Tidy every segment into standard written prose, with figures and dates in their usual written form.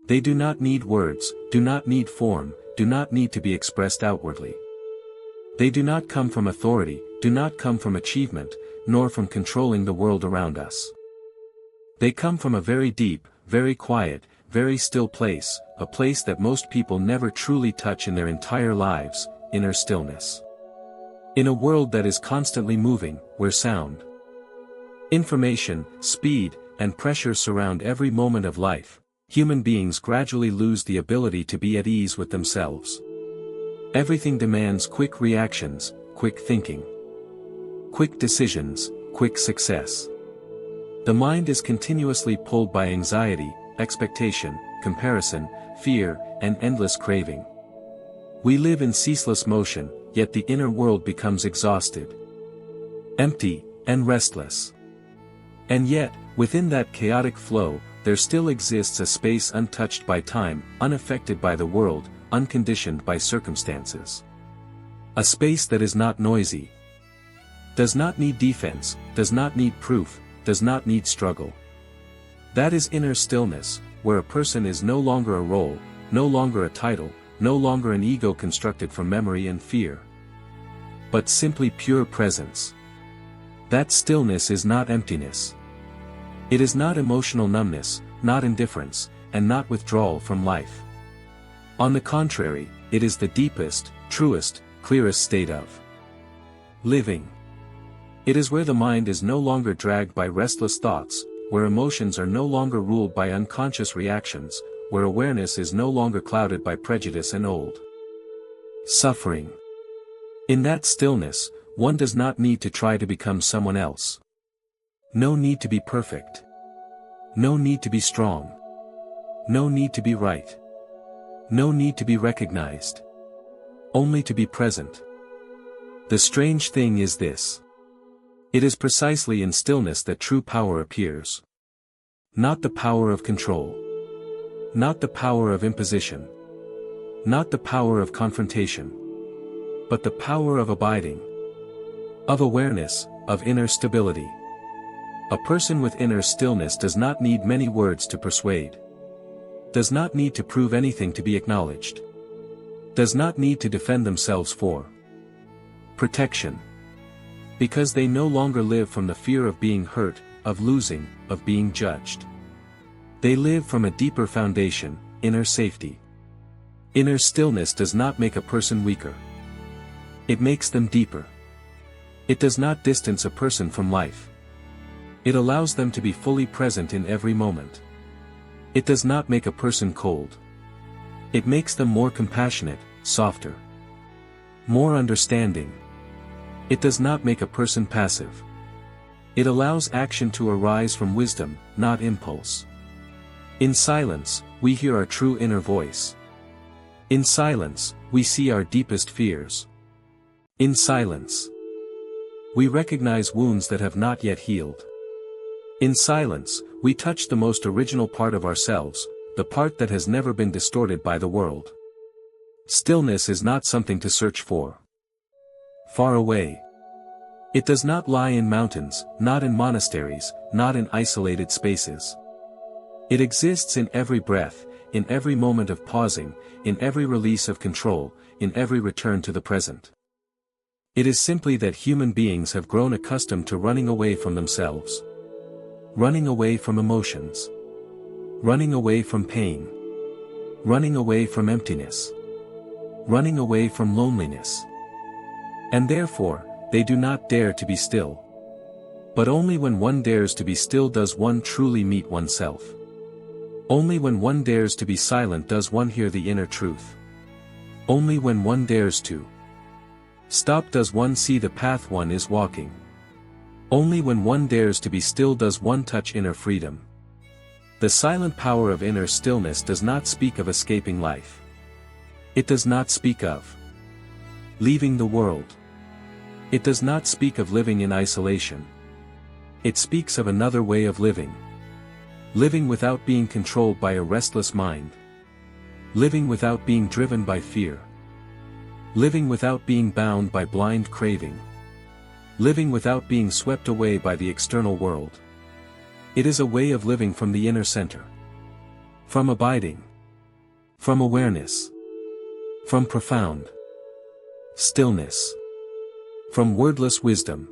They do not need words, do not need form, do not need to be expressed outwardly. They do not come from authority, do not come from achievement, nor from controlling the world around us. They come from a very deep, very quiet, very still place, a place that most people never truly touch in their entire lives, inner stillness. In a world that is constantly moving, where sound, information, speed, and pressure surround every moment of life, human beings gradually lose the ability to be at ease with themselves. Everything demands quick reactions, quick thinking, quick decisions, quick success. The mind is continuously pulled by anxiety, expectation, comparison, fear, and endless craving. We live in ceaseless motion, yet the inner world becomes exhausted, empty, and restless. And yet, within that chaotic flow, there still exists a space untouched by time, unaffected by the world, unconditioned by circumstances. A space that is not noisy, does not need defense, does not need proof, does not need struggle. That is inner stillness, where a person is no longer a role, no longer a title, no longer an ego constructed from memory and fear, but simply pure presence. That stillness is not emptiness. It is not emotional numbness, not indifference, and not withdrawal from life. On the contrary, it is the deepest, truest, clearest state of living. It is where the mind is no longer dragged by restless thoughts, where emotions are no longer ruled by unconscious reactions, where awareness is no longer clouded by prejudice and old suffering. In that stillness, one does not need to try to become someone else. No need to be perfect. No need to be strong. No need to be right. No need to be recognized. Only to be present. The strange thing is this. It is precisely in stillness that true power appears. Not the power of control. Not the power of imposition. Not the power of confrontation. But the power of abiding. Of awareness, of inner stability. A person with inner stillness does not need many words to persuade. Does not need to prove anything to be acknowledged. Does not need to defend themselves for protection. Because they no longer live from the fear of being hurt, of losing, of being judged. They live from a deeper foundation, inner safety. Inner stillness does not make a person weaker. It makes them deeper. It does not distance a person from life. It allows them to be fully present in every moment. It does not make a person cold. It makes them more compassionate, softer, more understanding. It does not make a person passive. It allows action to arise from wisdom, not impulse. In silence, we hear our true inner voice. In silence, we see our deepest fears. In silence, we recognize wounds that have not yet healed. In silence, we touch the most original part of ourselves, the part that has never been distorted by the world. Stillness is not something to search for far away. It does not lie in mountains, not in monasteries, not in isolated spaces. It exists in every breath, in every moment of pausing, in every release of control, in every return to the present. It is simply that human beings have grown accustomed to running away from themselves. Running away from emotions. Running away from pain. Running away from emptiness. Running away from loneliness. And therefore, they do not dare to be still. But only when one dares to be still does one truly meet oneself. Only when one dares to be silent does one hear the inner truth. Only when one dares to stop does one see the path one is walking. Only when one dares to be still does one touch inner freedom. The silent power of inner stillness does not speak of escaping life. It does not speak of leaving the world. It does not speak of living in isolation. It speaks of another way of living. Living without being controlled by a restless mind. Living without being driven by fear. Living without being bound by blind craving. Living without being swept away by the external world. It is a way of living from the inner center. From abiding. From awareness. From profound stillness. From wordless wisdom.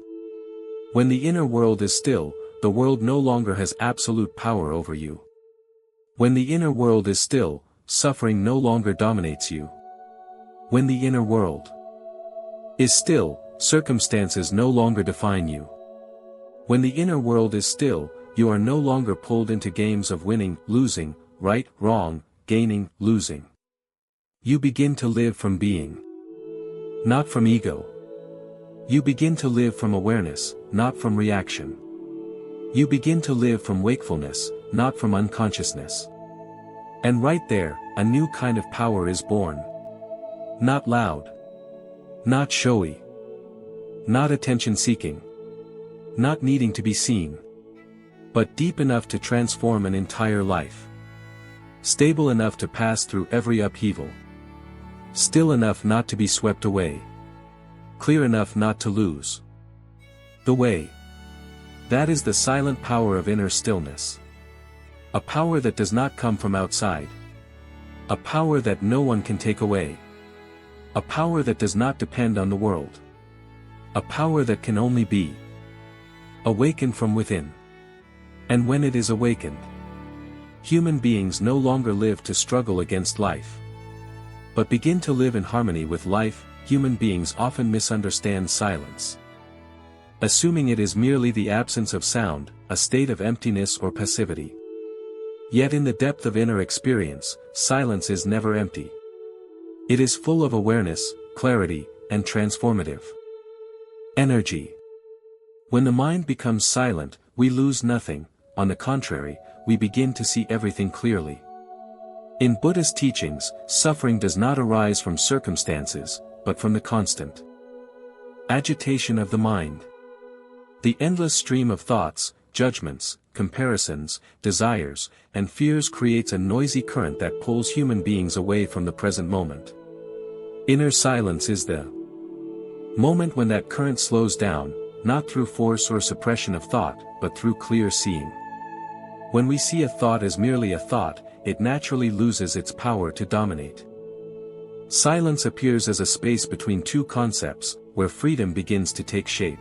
When the inner world is still, the world no longer has absolute power over you. When the inner world is still, suffering no longer dominates you. When the inner world is still, circumstances no longer define you. When the inner world is still, you are no longer pulled into games of winning, losing, right, wrong, gaining, losing. You begin to live from being, not from ego. You begin to live from awareness, not from reaction. You begin to live from wakefulness, not from unconsciousness. And right there, a new kind of power is born. Not loud. Not showy. Not attention-seeking. Not needing to be seen. But deep enough to transform an entire life. Stable enough to pass through every upheaval. Still enough not to be swept away. Clear enough not to lose the way. That is the silent power of inner stillness. A power that does not come from outside. A power that no one can take away. A power that does not depend on the world. A power that can only be awakened from within. And when it is awakened, human beings no longer live to struggle against life, but begin to live in harmony with life. Human beings often misunderstand silence, assuming it is merely the absence of sound, a state of emptiness or passivity. Yet in the depth of inner experience, silence is never empty. It is full of awareness, clarity, and transformative energy. When the mind becomes silent, we lose nothing. On the contrary, we begin to see everything clearly. In Buddhist teachings, suffering does not arise from circumstances, but from the constant agitation of the mind. The endless stream of thoughts, judgments, comparisons, desires, and fears creates a noisy current that pulls human beings away from the present moment. Inner silence is the moment when that current slows down, not through force or suppression of thought, but through clear seeing. When we see a thought as merely a thought, it naturally loses its power to dominate. Silence appears as a space between two concepts, where freedom begins to take shape.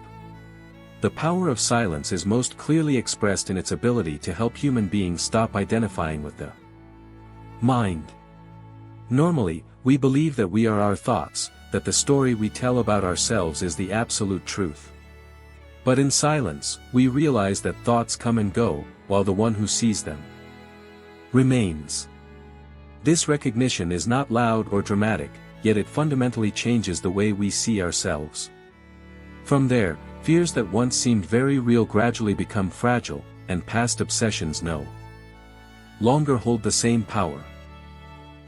The power of silence is most clearly expressed in its ability to help human beings stop identifying with the mind. Normally, we believe that we are our thoughts, that the story we tell about ourselves is the absolute truth. But in silence, we realize that thoughts come and go, while the one who sees them remains. This recognition is not loud or dramatic, yet it fundamentally changes the way we see ourselves. From there, fears that once seemed very real gradually become fragile, and past obsessions no longer hold the same power.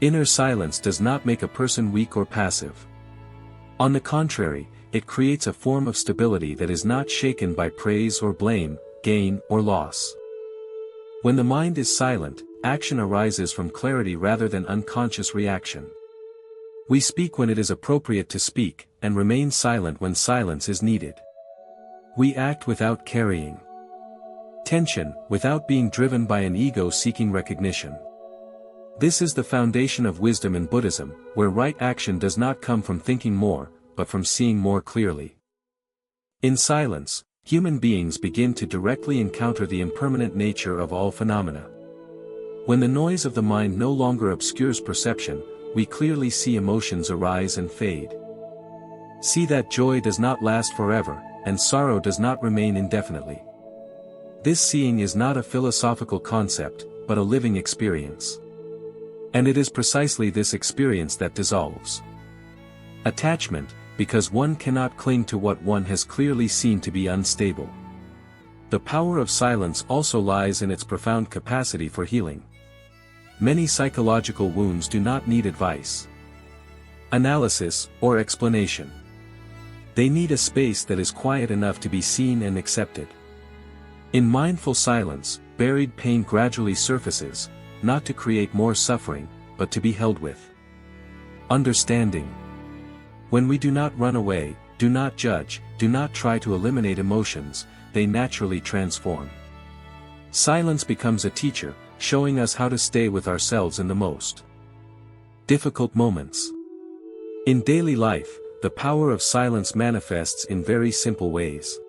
Inner silence does not make a person weak or passive. On the contrary, it creates a form of stability that is not shaken by praise or blame, gain or loss. When the mind is silent, action arises from clarity rather than unconscious reaction. We speak when it is appropriate to speak, and remain silent when silence is needed. We act without carrying tension, without being driven by an ego seeking recognition. This is the foundation of wisdom in Buddhism, where right action does not come from thinking more, but from seeing more clearly. In silence, human beings begin to directly encounter the impermanent nature of all phenomena. When the noise of the mind no longer obscures perception, we clearly see emotions arise and fade. See that joy does not last forever, and sorrow does not remain indefinitely. This seeing is not a philosophical concept, but a living experience. And it is precisely this experience that dissolves attachment, because one cannot cling to what one has clearly seen to be unstable. The power of silence also lies in its profound capacity for healing. Many psychological wounds do not need advice, analysis, or explanation. They need a space that is quiet enough to be seen and accepted. In mindful silence, buried pain gradually surfaces, not to create more suffering, but to be held with understanding. When we do not run away, do not judge, do not try to eliminate emotions, they naturally transform. Silence becomes a teacher, showing us how to stay with ourselves in the most Difficult moments. In daily life, the power of silence manifests in very simple ways.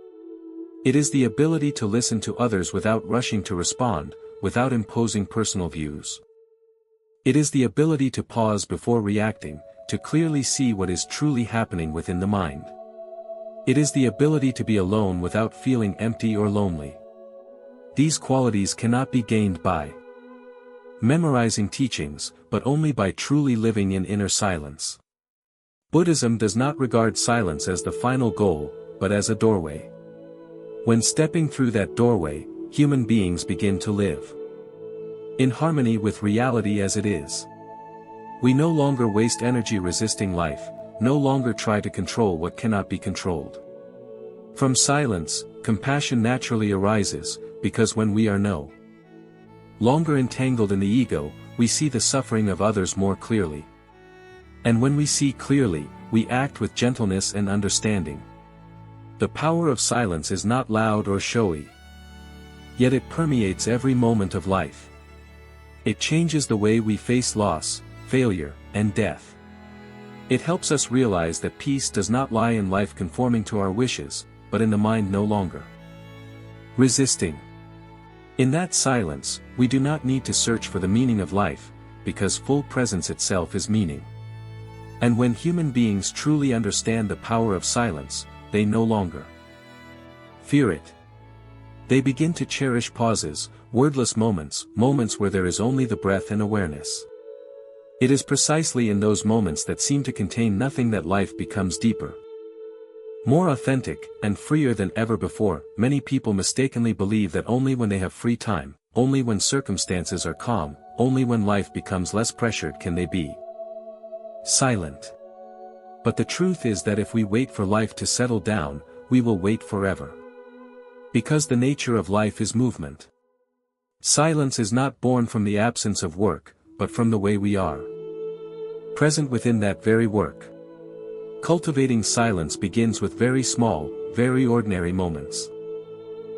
It is the ability to listen to others without rushing to respond, without imposing personal views. It is the ability to pause before reacting, to clearly see what is truly happening within the mind. It is the ability to be alone without feeling empty or lonely. These qualities cannot be gained by memorizing teachings, but only by truly living in inner silence. Buddhism does not regard silence as the final goal, but as a doorway. When stepping through that doorway, human beings begin to live in harmony with reality as it is. We no longer waste energy resisting life, no longer try to control what cannot be controlled. From silence, compassion naturally arises, because when we are no longer entangled in the ego, we see the suffering of others more clearly. And when we see clearly, we act with gentleness and understanding. The power of silence is not loud or showy. Yet it permeates every moment of life. It changes the way we face loss, failure, and death. It helps us realize that peace does not lie in life conforming to our wishes, but in the mind no longer resisting. In that silence, we do not need to search for the meaning of life, because full presence itself is meaning. And when human beings truly understand the power of silence, they no longer fear it. They begin to cherish pauses, wordless moments, moments where there is only the breath and awareness. It is precisely in those moments that seem to contain nothing that life becomes deeper, more authentic, and freer than ever before. Many people mistakenly believe that only when they have free time, only when circumstances are calm, only when life becomes less pressured can they be silent. But the truth is that if we wait for life to settle down, we will wait forever. Because the nature of life is movement. Silence is not born from the absence of work, but from the way we are present within that very work. Cultivating silence begins with very small, very ordinary moments.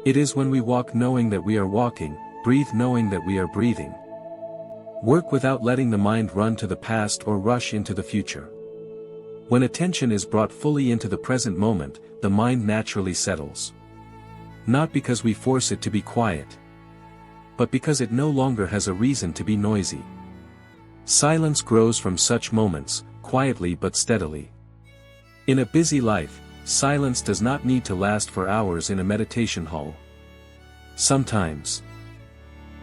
It is when we walk knowing that we are walking, breathe knowing that we are breathing. Work without letting the mind run to the past or rush into the future. When attention is brought fully into the present moment, the mind naturally settles. Not because we force it to be quiet, but because it no longer has a reason to be noisy. Silence grows from such moments, quietly but steadily. In a busy life, silence does not need to last for hours in a meditation hall. Sometimes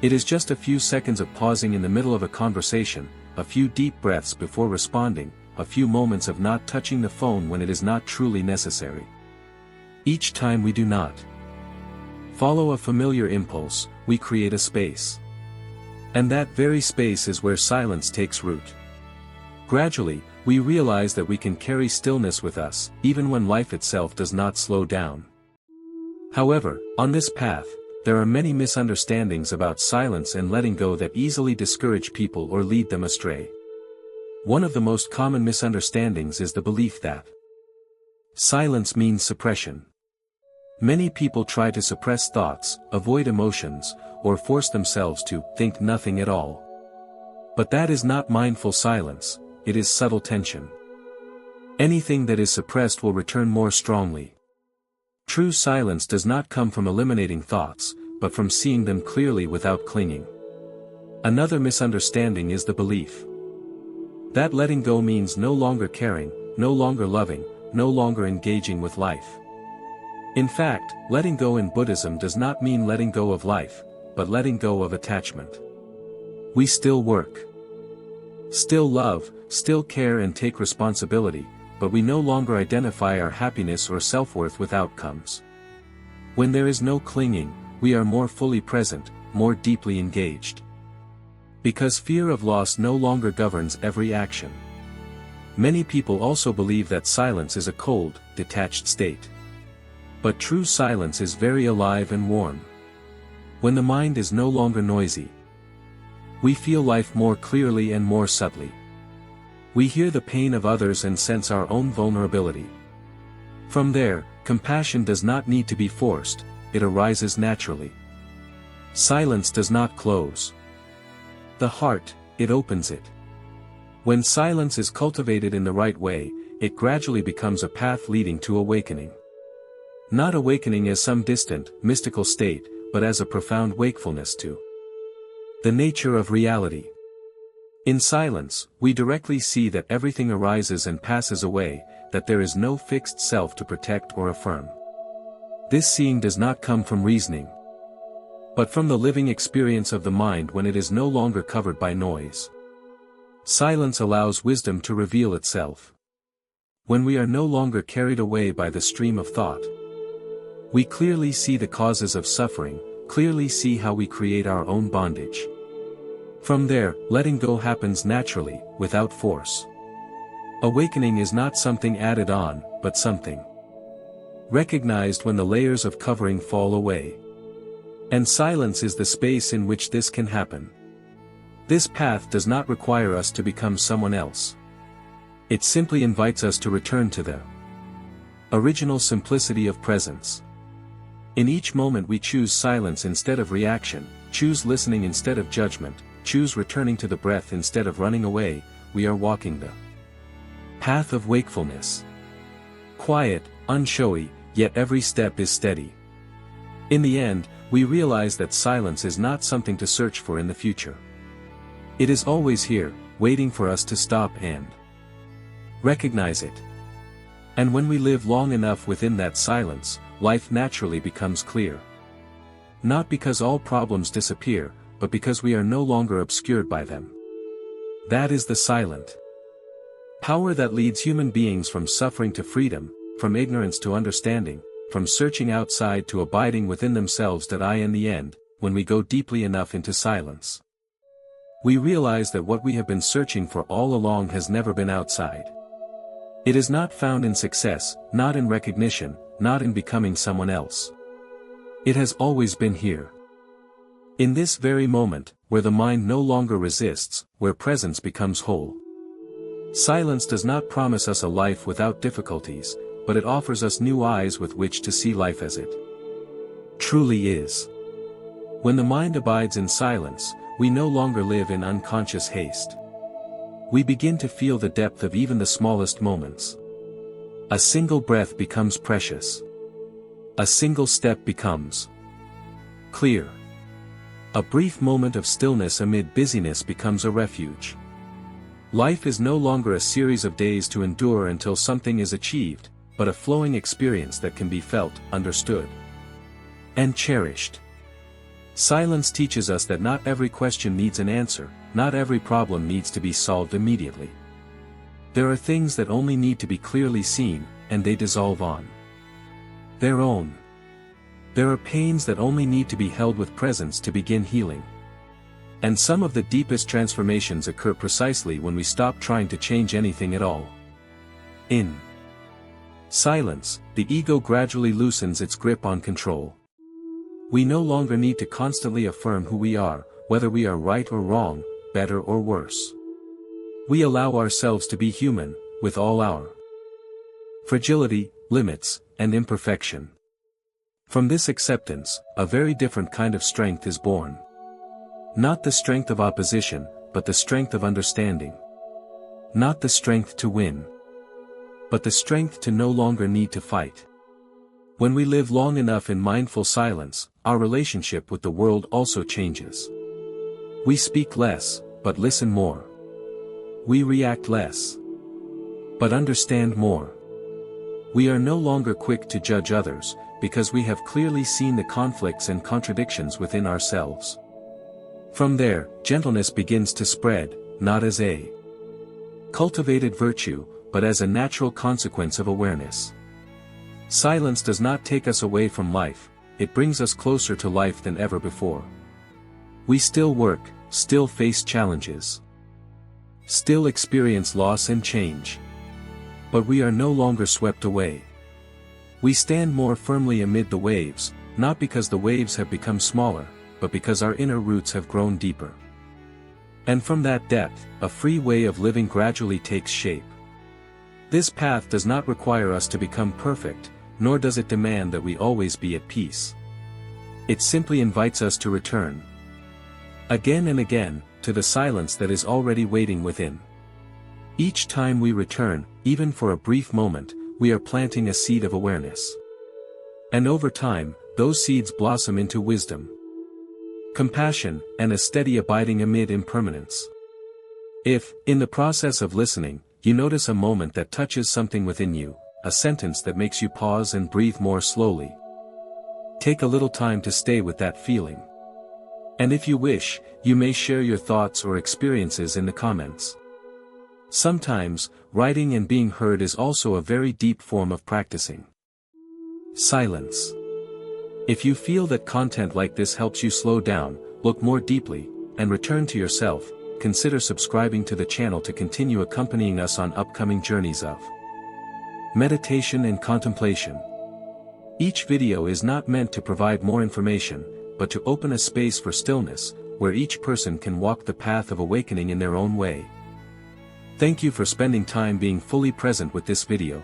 it is just a few seconds of pausing in the middle of a conversation, a few deep breaths before responding, a few moments of not touching the phone when it is not truly necessary. Each time we do not follow a familiar impulse, we create a space. And that very space is where silence takes root. Gradually, we realize that we can carry stillness with us, even when life itself does not slow down. However, on this path, there are many misunderstandings about silence and letting go that easily discourage people or lead them astray. One of the most common misunderstandings is the belief that silence means suppression. Many people try to suppress thoughts, avoid emotions, or force themselves to think nothing at all. But that is not mindful silence, it is subtle tension. Anything that is suppressed will return more strongly. True silence does not come from eliminating thoughts, but from seeing them clearly without clinging. Another misunderstanding is the belief that letting go means no longer caring, no longer loving, no longer engaging with life. In fact, letting go in Buddhism does not mean letting go of life, but letting go of attachment. We still work, still love, still care and take responsibility, but we no longer identify our happiness or self-worth with outcomes. When there is no clinging, we are more fully present, more deeply engaged. Because fear of loss no longer governs every action. Many people also believe that silence is a cold, detached state. But true silence is very alive and warm. When the mind is no longer noisy, we feel life more clearly and more subtly. We hear the pain of others and sense our own vulnerability. From there, compassion does not need to be forced, it arises naturally. Silence does not close the heart, it opens it. When silence is cultivated in the right way, it gradually becomes a path leading to awakening. Not awakening as some distant, mystical state, but as a profound wakefulness to the nature of reality. In silence, we directly see that everything arises and passes away, that there is no fixed self to protect or affirm. This seeing does not come from reasoning, but from the living experience of the mind when it is no longer covered by noise. Silence allows wisdom to reveal itself. When we are no longer carried away by the stream of thought, we clearly see the causes of suffering, clearly see how we create our own bondage. From there, letting go happens naturally, without force. Awakening is not something added on, but something recognized when the layers of covering fall away. And silence is the space in which this can happen. This path does not require us to become someone else. It simply invites us to return to the original simplicity of presence. In each moment we choose silence instead of reaction, choose listening instead of judgment, choose returning to the breath instead of running away. We are walking the path of wakefulness. Quiet, unshowy, yet every step is steady. In the end, we realize that silence is not something to search for in the future. It is always here, waiting for us to stop and recognize it. And when we live long enough within that silence, life naturally becomes clear. Not because all problems disappear, but because we are no longer obscured by them. That is the silent power that leads human beings from suffering to freedom, from ignorance to understanding, from searching outside to abiding within themselves. That in the end, when we go deeply enough into silence, we realize that what we have been searching for all along has never been outside. It is not found in success, not in recognition, not in becoming someone else. It has always been here. In this very moment, where the mind no longer resists, where presence becomes whole. Silence does not promise us a life without difficulties, but it offers us new eyes with which to see life as it truly is. When the mind abides in silence, we no longer live in unconscious haste. We begin to feel the depth of even the smallest moments. A single breath becomes precious. A single step becomes clear. A brief moment of stillness amid busyness becomes a refuge. Life is no longer a series of days to endure until something is achieved, but a flowing experience that can be felt, understood, and cherished. Silence teaches us that not every question needs an answer, not every problem needs to be solved immediately. There are things that only need to be clearly seen, and they dissolve on their own. There are pains that only need to be held with presence to begin healing. And some of the deepest transformations occur precisely when we stop trying to change anything at all. In silence, the ego gradually loosens its grip on control. We no longer need to constantly affirm who we are, whether we are right or wrong, better or worse. We allow ourselves to be human, with all our fragility, limits, and imperfection. From this acceptance, a very different kind of strength is born. Not the strength of opposition, but the strength of understanding. Not the strength to win, but the strength to no longer need to fight. When we live long enough in mindful silence, our relationship with the world also changes. We speak less, but listen more. We react less, but understand more. We are no longer quick to judge others, because we have clearly seen the conflicts and contradictions within ourselves. From there, gentleness begins to spread, not as a cultivated virtue, but as a natural consequence of awareness. Silence does not take us away from life, it brings us closer to life than ever before. We still work, still face challenges, still experience loss and change. But we are no longer swept away. We stand more firmly amid the waves, not because the waves have become smaller, but because our inner roots have grown deeper. And from that depth, a free way of living gradually takes shape. This path does not require us to become perfect, nor does it demand that we always be at peace. It simply invites us to return, again and again, to the silence that is already waiting within. Each time we return, even for a brief moment, we are planting a seed of awareness. And over time, those seeds blossom into wisdom, compassion, and a steady abiding amid impermanence. If, in the process of listening, you notice a moment that touches something within you, a sentence that makes you pause and breathe more slowly, take a little time to stay with that feeling. And if you wish, you may share your thoughts or experiences in the comments. Sometimes, writing and being heard is also a very deep form of practicing silence. If you feel that content like this helps you slow down, look more deeply, and return to yourself, consider subscribing to the channel to continue accompanying us on upcoming journeys of meditation and contemplation. Each video is not meant to provide more information, but to open a space for stillness, where each person can walk the path of awakening in their own way. Thank you for spending time being fully present with this video.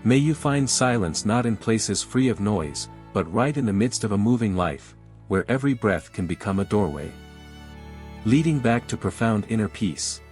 May you find silence not in places free of noise, but right in the midst of a moving life, where every breath can become a doorway, leading back to profound inner peace.